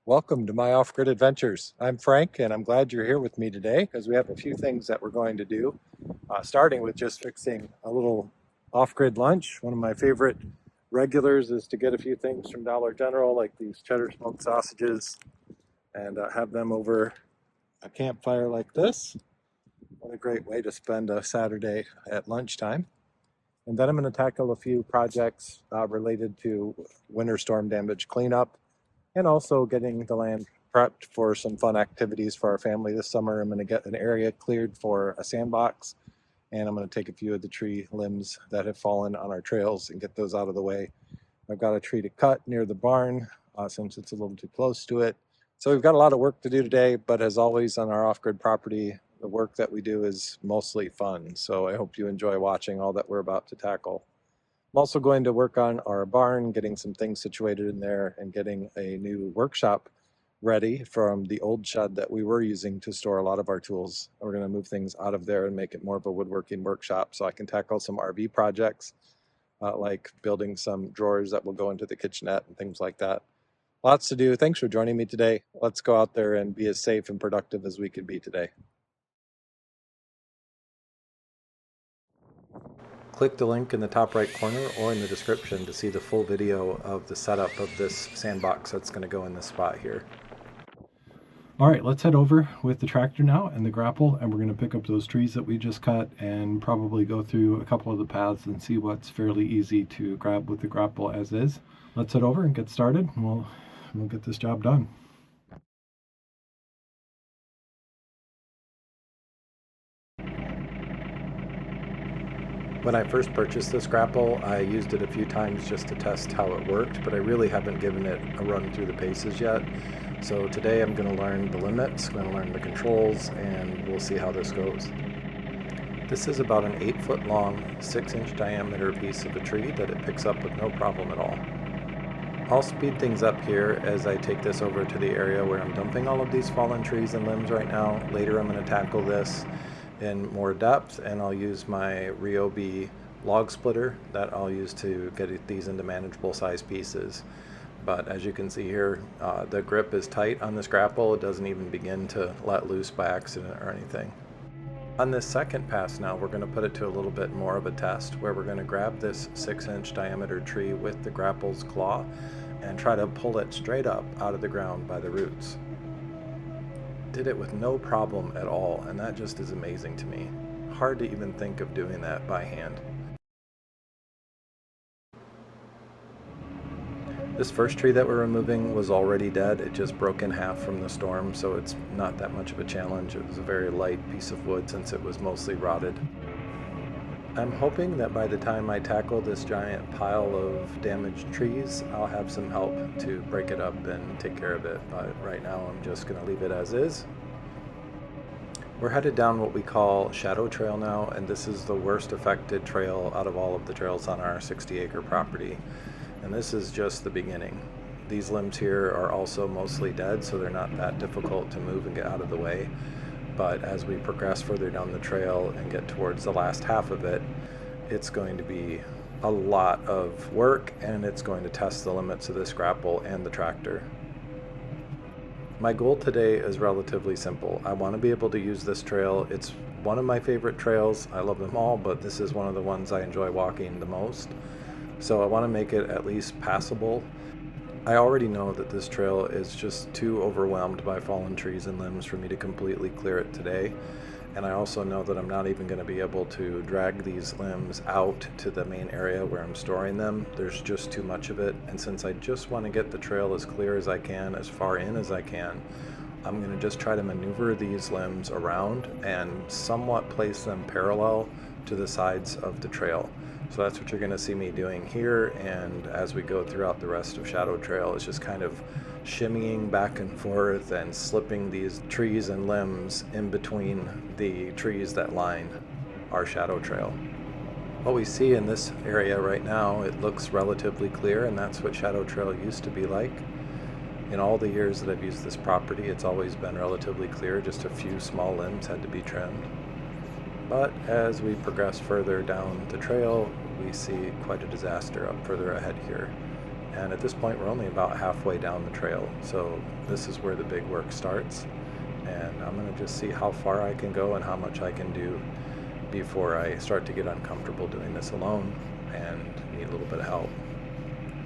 Welcome to my off-grid adventures. I'm Frank and I'm glad you're here with me today because we have a few things that we're going to do, starting with just fixing a little off-grid lunch. One of my favorite regulars is to get a few things from Dollar General like these cheddar smoked sausages and have them over a campfire like this. What a great way to spend a Saturday at lunchtime. And then I'm going to tackle a few projects related to winter storm damage cleanup and also getting the land prepped for some fun activities for our family this summer. I'm going to get an area cleared for a sandbox, and I'm going to take a few of the tree limbs that have fallen on our trails and get those out of the way. I've got a tree to cut near the barn since it's a little too close to it. So we've got a lot of work to do today, but as always on our off-grid property, the work that we do is mostly fun. So I hope you enjoy watching all that we're about to tackle. I'm also going to work on our barn, getting some things situated in there and getting a new workshop ready from the old shed that we were using to store a lot of our tools. We're going to move things out of there and make it more of a woodworking workshop so I can tackle some RV projects like building some drawers that will go into the kitchenette and things like that. Lots to do. Thanks for joining me today. Let's go out there and be as safe and productive as we can be today. Click the link in the top right corner or in the description to see the full video of the setup of this sandbox that's going to go in this spot here. All right, let's head over with the tractor now and the grapple, and we're going to pick up those trees that we just cut and probably go through a couple of the paths and see what's fairly easy to grab with the grapple as is. Let's head over and get started, and we'll get this job done. When I first purchased this grapple, I used it a few times just to test how it worked, but I really haven't given it a run through the paces yet. So today I'm going to learn the limits, I'm going to learn the controls, and we'll see how this goes. This is about an 8-foot long, 6-inch diameter piece of a tree that it picks up with no problem at all. I'll speed things up here as I take this over to the area where I'm dumping all of these fallen trees and limbs right now. Later I'm going to tackle this in more depth, and I'll use my Ryobi Log Splitter that I'll use to get these into manageable size pieces. But as you can see here, the grip is tight on this grapple. It doesn't even begin to let loose by accident or anything. On this second pass now, we're going to put it to a little bit more of a test where we're going to grab this 6-inch diameter tree with the grapple's claw and try to pull it straight up out of the ground by the roots. Did it with no problem at all, and that just is amazing to me. Hard to even think of doing that by hand. This first tree that we're removing was already dead. It just broke in half from the storm, so it's not that much of a challenge. It was a very light piece of wood since it was mostly rotted. I'm hoping that by the time I tackle this giant pile of damaged trees, I'll have some help to break it up and take care of it, but right now I'm just going to leave it as is. We're headed down what we call Shadow Trail now, and this is the worst affected trail out of all of the trails on our 60-acre property. And this is just the beginning. These limbs here are also mostly dead, so they're not that difficult to move and get out of the way. But as we progress further down the trail and get towards the last half of it, it's going to be a lot of work, and it's going to test the limits of this grapple and the tractor. My goal today is relatively simple. I want to be able to use this trail. It's one of my favorite trails. I love them all, but this is one of the ones I enjoy walking the most. So I want to make it at least passable. I already know that this trail is just too overwhelmed by fallen trees and limbs for me to completely clear it today. And I also know that I'm not even going to be able to drag these limbs out to the main area where I'm storing them. There's just too much of it. And since I just want to get the trail as clear as I can, as far in as I can, I'm going to just try to maneuver these limbs around and somewhat place them parallel to the sides of the trail. So that's what you're going to see me doing here, and as we go throughout the rest of Shadow Trail, it's just kind of shimmying back and forth and slipping these trees and limbs in between the trees that line our Shadow Trail. What we see in this area right now, it looks relatively clear, and that's what Shadow Trail used to be like. In all the years that I've used this property, it's always been relatively clear, just a few small limbs had to be trimmed. But as we progress further down the trail, we see quite a disaster up further ahead here. And at this point, we're only about halfway down the trail. So this is where the big work starts. And I'm gonna just see how far I can go and how much I can do before I start to get uncomfortable doing this alone and need a little bit of help.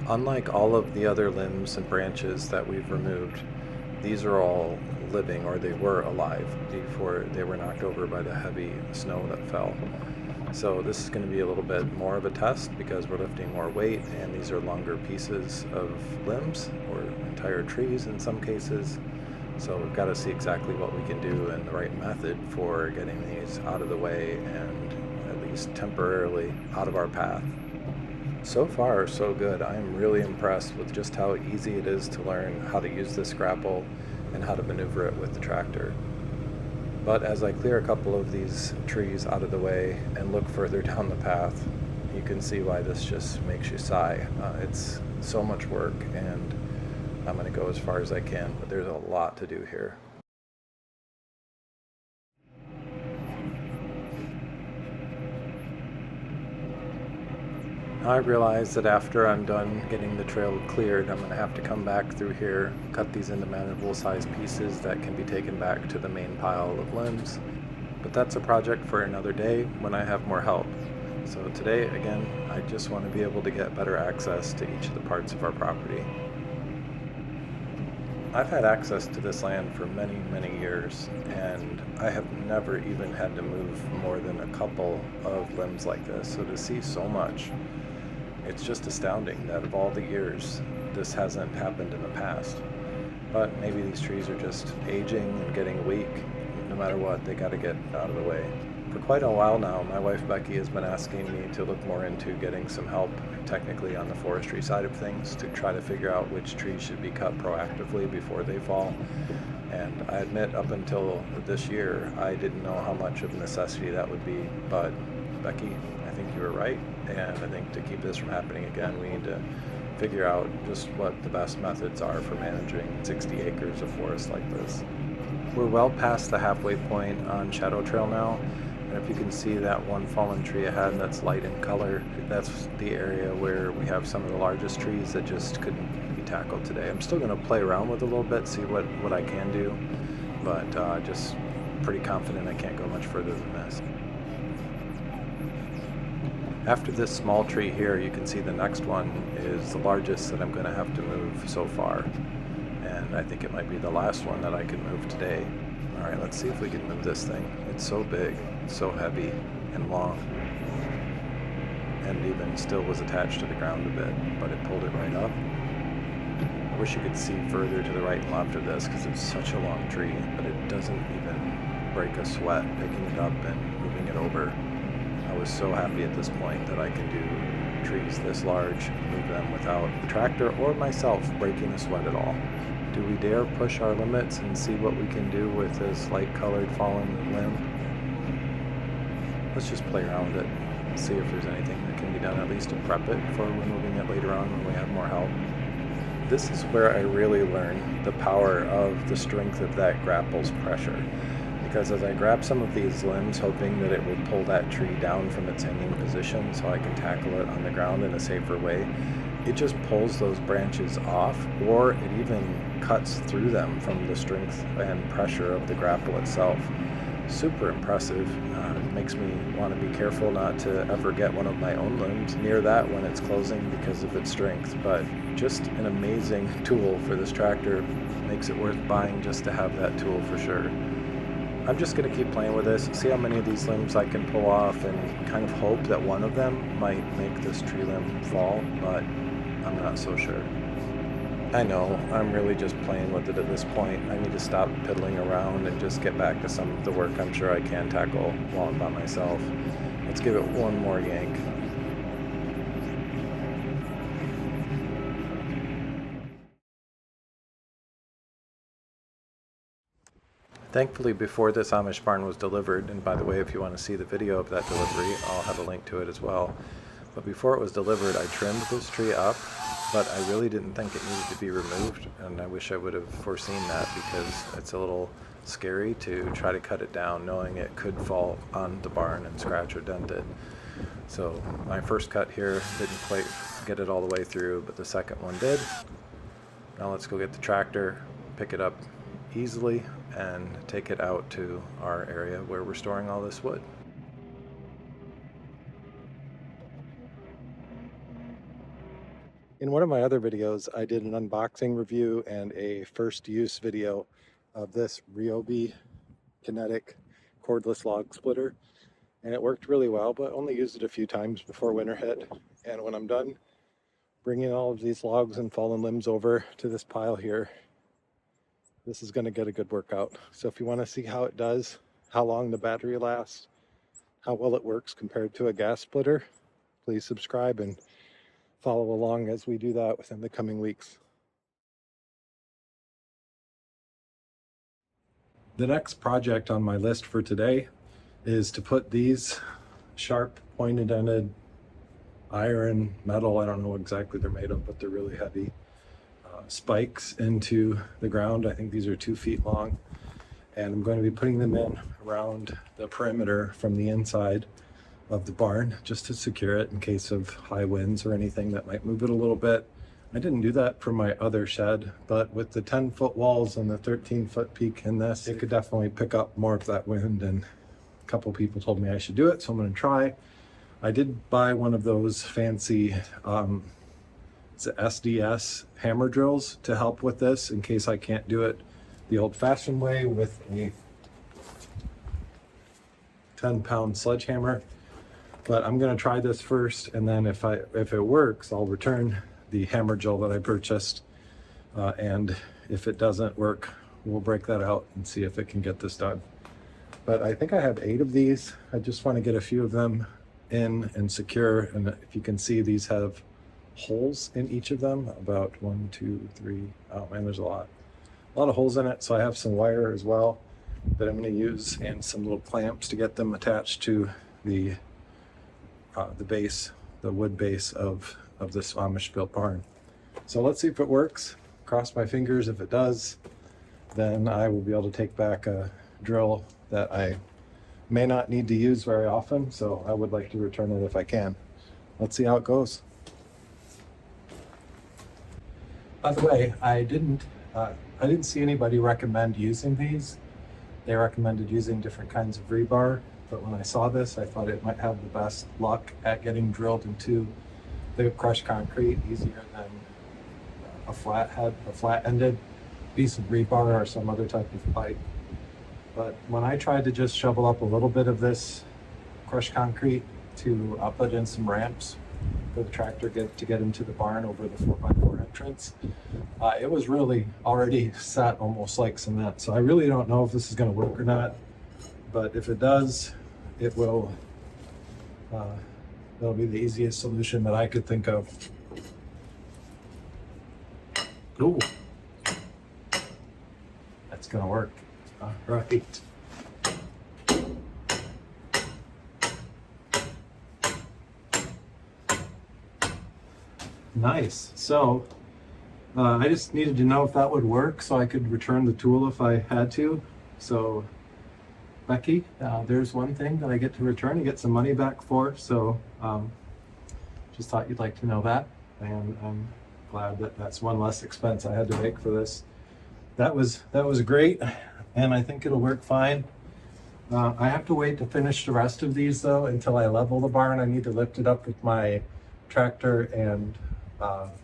Unlike all of the other limbs and branches that we've removed, these are all living, or they were alive before they were knocked over by the heavy snow that fell. So this is going to be a little bit more of a test because we're lifting more weight, and these are longer pieces of limbs or entire trees in some cases. So we've got to see exactly what we can do and the right method for getting these out of the way and at least temporarily out of our path. So far, so good. I'm really impressed with just how easy it is to learn how to use this grapple and how to maneuver it with the tractor. But as I clear a couple of these trees out of the way and look further down the path, you can see why this just makes you sigh. It's so much work, and I'm going to go as far as I can, but there's a lot to do here. I realize that after I'm done getting the trail cleared, I'm going to have to come back through here, cut these into manageable sized pieces that can be taken back to the main pile of limbs. But that's a project for another day when I have more help. So today, again, I just want to be able to get better access to each of the parts of our property. I've had access to this land for many, many years, and I have never even had to move more than a couple of limbs like this. So to see so much, it's just astounding that of all the years, this hasn't happened in the past. But maybe these trees are just aging and getting weak. No matter what, they got to get out of the way. For quite a while now, my wife Becky has been asking me to look more into getting some help technically on the forestry side of things to try to figure out which trees should be cut proactively before they fall. And I admit up until this year, I didn't know how much of a necessity that would be, but Becky, I think you were right, and I think to keep this from happening again, we need to figure out just what the best methods are for managing 60 acres of forest like this. We're well past the halfway point on Shadow Trail now, and if you can see that one fallen tree ahead that's light in color, that's the area where we have some of the largest trees that just couldn't be tackled today. I'm still going to play around with it a little bit, see what I can do, but just pretty confident I can't go much further than this. After this small tree here, you can see the next one is the largest that I'm going to have to move so far. And I think it might be the last one that I can move today. All right, let's see if we can move this thing. It's so big, so heavy and long, and even still was attached to the ground a bit, but it pulled it right up. I wish you could see further to the right and left of this because it's such a long tree, but it doesn't even break a sweat picking it up and moving it over. I was so happy at this point that I can do trees this large, move them without the tractor or myself breaking a sweat at all. Do we dare push our limits and see what we can do with this light colored fallen limb? Let's just play around with it, see if there's anything that can be done, at least to prep it for removing it later on when we have more help. This is where I really learn the power of the strength of that grapple's pressure. Because as I grab some of these limbs, hoping that it will pull that tree down from its hanging position so I can tackle it on the ground in a safer way, it just pulls those branches off, or it even cuts through them from the strength and pressure of the grapple itself. Super impressive. It makes me want to be careful not to ever get one of my own limbs near that when it's closing because of its strength, but just an amazing tool for this tractor. Makes it worth buying just to have that tool for sure. I'm just going to keep playing with this, see how many of these limbs I can pull off, and kind of hope that one of them might make this tree limb fall, but I'm not so sure. I know, I'm really just playing with it at this point. I need to stop piddling around and just get back to some of the work I'm sure I can tackle while I'm by myself. Let's give it one more yank. Thankfully, before this Amish barn was delivered, and by the way, if you want to see the video of that delivery, I'll have a link to it as well. But before it was delivered, I trimmed this tree up, but I really didn't think it needed to be removed, and I wish I would have foreseen that because it's a little scary to try to cut it down knowing it could fall on the barn and scratch or dent it. So my first cut here didn't quite get it all the way through, but the second one did. Now let's go get the tractor, pick it up easily, and take it out to our area where we're storing all this wood. In one of my other videos, I did an unboxing review and a first use video of this Ryobi kinetic cordless log splitter, and it worked really well, but only used it a few times before winter hit. And when I'm done bringing all of these logs and fallen limbs over to this pile here, this is going to get a good workout. So if you want to see how it does, how long the battery lasts, how well it works compared to a gas splitter, please subscribe and follow along as we do that within the coming weeks. The next project on my list for today is to put these sharp pointed ended iron, metal, I don't know exactly they're made of, but they're really heavy, spikes into the ground. I think these are 2 feet long, and I'm going to be putting them in around the perimeter from the inside of the barn just to secure it in case of high winds or anything that might move it a little bit. I didn't do that for my other shed, but with the 10-foot walls and the 13-foot peak in this, it could definitely pick up more of that wind, and a couple people told me I should do it, so I'm going to try. I did buy one of those fancy it's a SDS hammer drills to help with this in case I can't do it the old-fashioned way with a 10-pound sledgehammer. But I'm going to try this first, and then if it works, I'll return the hammer drill that I purchased, and if it doesn't work, we'll break that out and see if it can get this done. But I think I have 8 of these. I just want to get a few of them in and secure, and if you can see, these have holes in each of them, about 1, 2, 3, oh man, there's a lot of holes in it. So I have some wire as well that I'm going to use, and some little clamps to get them attached to the base, the wood base of this Amish built barn. So let's see if it works. Cross my fingers. If it does, then I will be able to take back a drill that I may not need to use very often, so I would like to return it if I can. Let's see how it goes. By the way, I didn't see anybody recommend using these. They recommended using different kinds of rebar, but when I saw this, I thought it might have the best luck at getting drilled into the crushed concrete, easier than a flat-ended piece of rebar or some other type of pipe. But when I tried to just shovel up a little bit of this crushed concrete to put in some ramps for the tractor to get into the barn over the 4x4 entrance, it was really already set almost like cement. So I really don't know if this is going to work or not, but if it does, it'll be the easiest solution that I could think of. Ooh, that's going to work. All right. Nice. So I just needed to know if that would work so I could return the tool if I had to. So Becky, there's one thing that I get to return and get some money back for. So just thought you'd like to know that. And I'm glad that that's one less expense I had to make for this. That was great. And I think it'll work fine. I have to wait to finish the rest of these though until I level the barn. I need to lift it up with my tractor and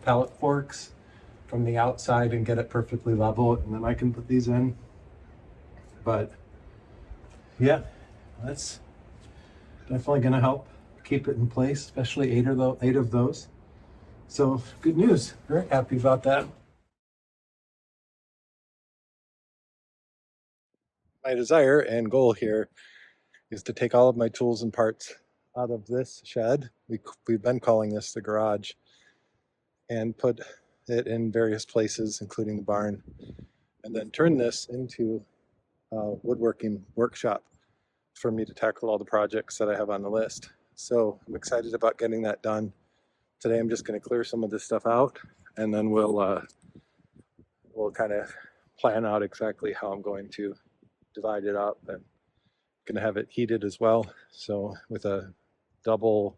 pallet forks from the outside and get it perfectly level, and then I can put these in. But yeah, that's definitely going to help keep it in place, especially 8 of those. So good news. Very happy about that. My desire and goal here is to take all of my tools and parts out of this shed. We've been calling this the garage, and put it in various places, including the barn, and then turn this into a woodworking workshop for me to tackle all the projects that I have on the list. So I'm excited about getting that done. Today I'm just going to clear some of this stuff out, and then we'll kind of plan out exactly how I'm going to divide it up, and going to have it heated as well. So with a double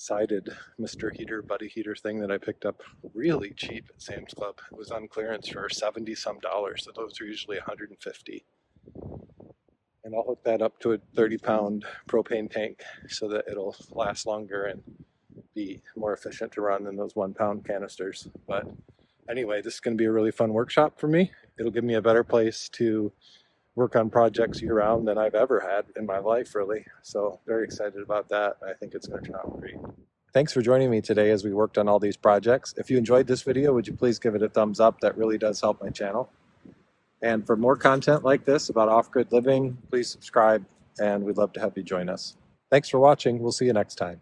sided Mr. Heater, Buddy Heater thing that I picked up really cheap at Sam's Club. It was on clearance for 70 some dollars, so those are usually 150. And I'll hook that up to a 30-pound propane tank so that it'll last longer and be more efficient to run than those 1-pound canisters. But anyway, this is going to be a really fun workshop for me. It'll give me a better place to work on projects year-round than I've ever had in my life, really. So very excited about that. I think it's going to turn out great. Thanks for joining me today as we worked on all these projects. If you enjoyed this video, would you please give it a thumbs up? That really does help my channel. And for more content like this about off-grid living, please subscribe, and we'd love to have you join us. Thanks for watching. We'll see you next time.